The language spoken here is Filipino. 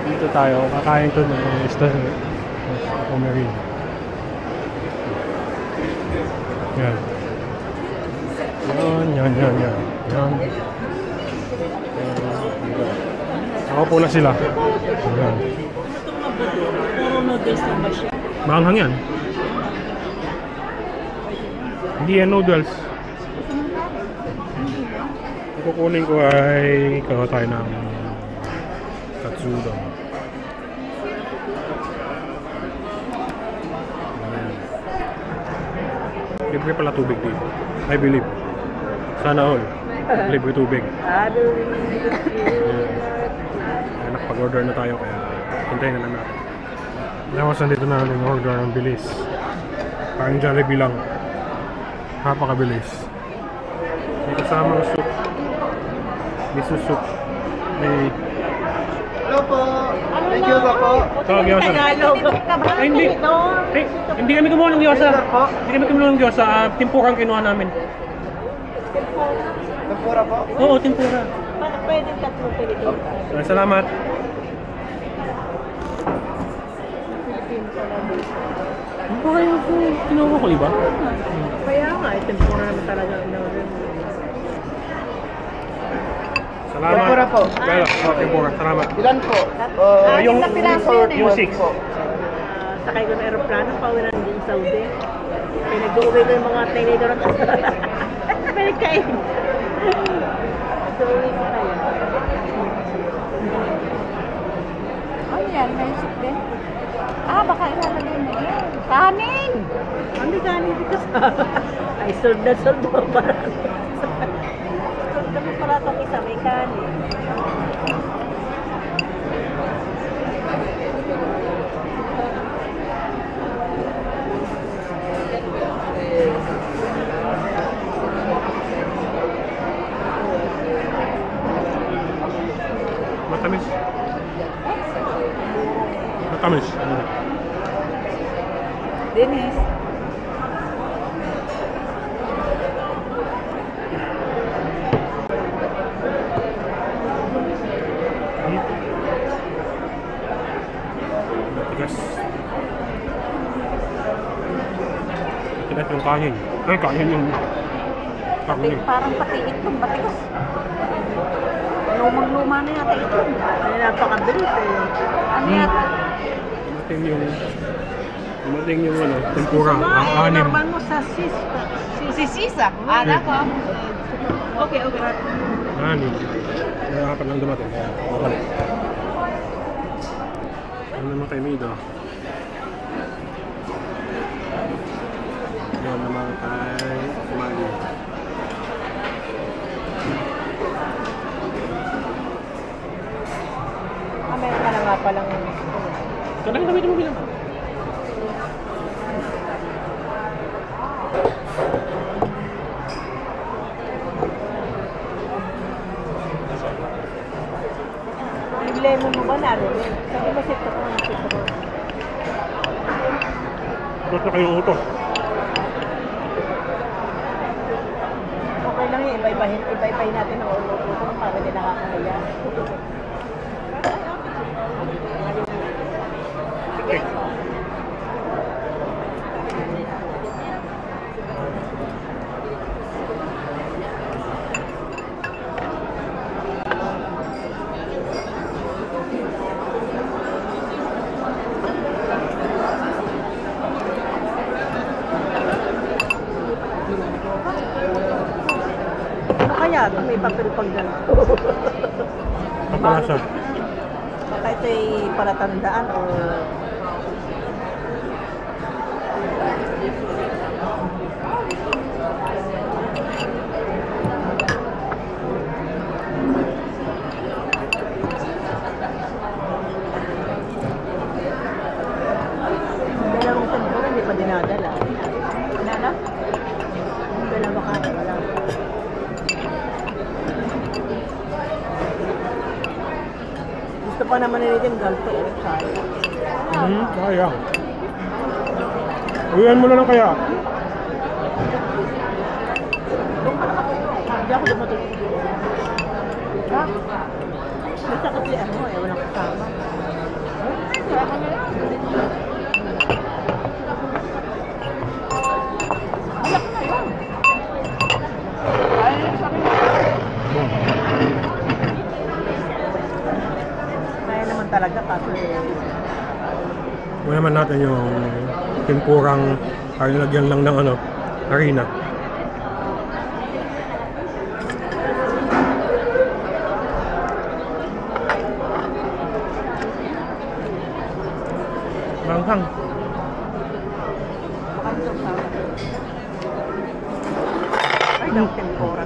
Dito tayo, kakain to ng mga isda sa Pomerine. Yan. Yan. Ako po na sila. Yan. Maanghang yan. Hindi yan noodles. Ang kukunin ko ay kawa tayo ng katsudon. Libre pala tubig dito. I believe. Sana all. Libre tubig. Nakapag-order na tayo kaya hintayin na lang natin. Nawas nandito na natin order ng bilis. Parang Jollibee lang. Napakabilis. May kasamang soup. Miso soup. May... Hello po! Thank you po! Ito, gyoza. Ay, hindi. Ay, hindi kami gumawa ng gyoza. Hindi kami gumawa ng gyoza. Tempura ang kinuha namin. Tempura po? Oo, tempura. Pwede tatlo dito. Salamat. Ano ba kayo kinuha ko, iba? Kaya nga, tempura naman talaga. Salamat. Tempura po. Kaya, tempura. Salamat. Ilan po? Yung 6. Sakay ko ng aeroplano, pauwi na din Saudi. Pinag-uwi ko yung mga tinidor at pinagkain. So, uwi ko na yan. Oh, yan. May soup din. Baka ilalagay mo yan. Kanin! Ano kanin dito sa... Ay, sold na parang. Sold na para itong isa, may kanin. Matamis. Matamis. Dennis. Matigas. Matigas yung kanin. Ay, kanin yung... Parang pati itong matigas. Lumang-luma na yata ito. Ay, napakabilis eh. Ano yata? Dumating yung ano, tempura, ang anim. Normal mo sa Sisisa. Ala ko. Okay. Anim. Nakapan lang dumating. Kaya, mabalik. Ano naman kay Mido? Yan naman kay Mali. Meron ka na nga palang... Kadang gamitin mo bilang. Yung lemon mo ba naroon? Sabi mo sito ko. Gusto kayong uto. Okay lang yun, iba-ibahin natin ang ulo para hindi nakakaya. Ano kaya? May papel pag ganito. Ang palasa. Baka ito'y palatandaan o... Dalawang tempura, hindi pa dinadala. Nala? Dalawa ka na lang. Gusto pa naman nila yung galto eh. Sayang. Sayang. Uwihan mo na lang kaya. Hindi ako dumating. Ha? Basta kasi ano eh, walang kasama. talaga kaso Muna naman natin yung tempurang lagyan lang ng ano, harina. Langhang. ay daw tempura.